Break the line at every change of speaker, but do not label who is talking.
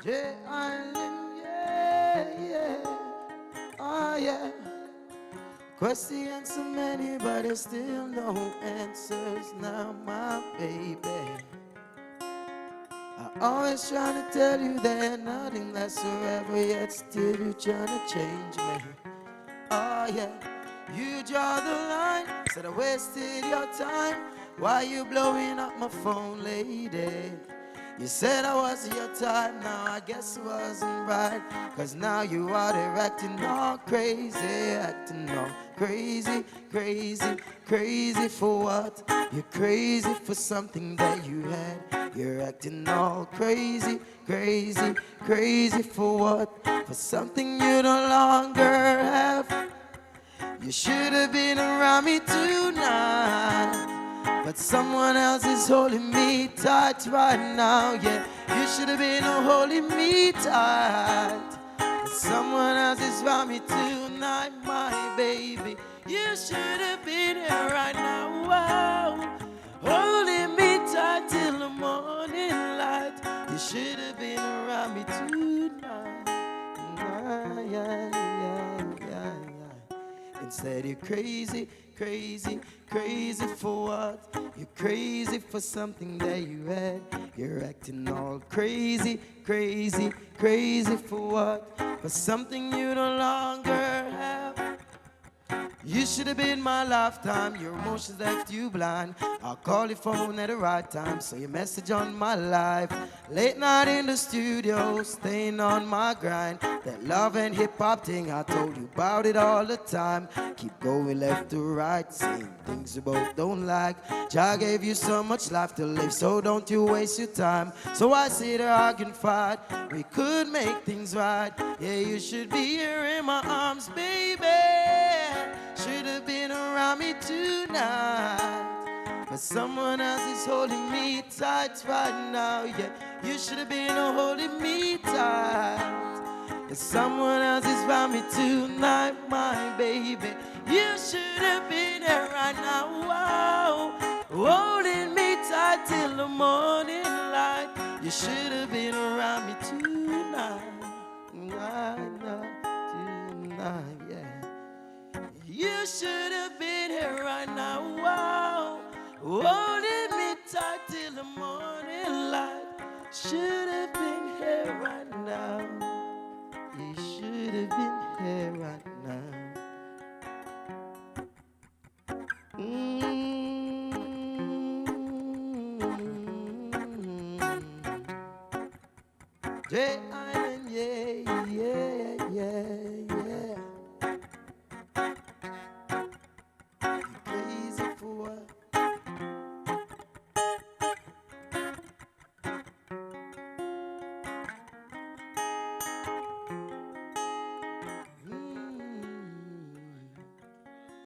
J Island, yeah, yeah, oh yeah. Questions so many, but there's still no answers now, my baby. I always try to tell you that nothing lasts forever, yet still you trying to change me. Oh yeah, you draw the line, said I wasted your time. Why you blowing up my phone, lady? You said I wasn't your type, now I guess it wasn't right. Cause now you out there acting all crazy, acting all crazy, crazy, crazy for what? You're crazy for something that you had. You're acting all crazy, crazy, crazy for what? For something you no longer have. You should have been around me tonight, but someone else is holding me tight right now. Yeah, you should have been holding me tight, but someone else is around me tonight, my baby. You should have been here right now, wow, holding me tight till the morning light. You should have been around me tonight. Yeah, yeah, yeah, yeah, yeah. Instead you're crazy, crazy, crazy for what? You're crazy for something that you had. You're acting all crazy, crazy, crazy for what? For something you no longer have. You should have been my lifetime, your emotions left you blind. I'll call your phone at the right time, so your message on my life. Late night in the studio, staying on my grind. That love and hip-hop thing, I told you about it all the time. Keep going left to right, saying things you both don't like. Jah gave you so much life to live, so don't you waste your time. So I sit there, I can fight, we could make things right. Yeah, you should be here in my arms, baby. Should have been around me tonight, but someone else is holding me tight right now. Yeah, you should have been holding me tight, but someone else is around me tonight, my baby. You should have been here right now, wow, holding me tight till the morning light. You should have been around me tonight, tonight, yeah. You should have been here right now, wow, holding me tight till the morning light. Should have been here right now. You should have been here right now. J Island, yeah, yeah, yeah.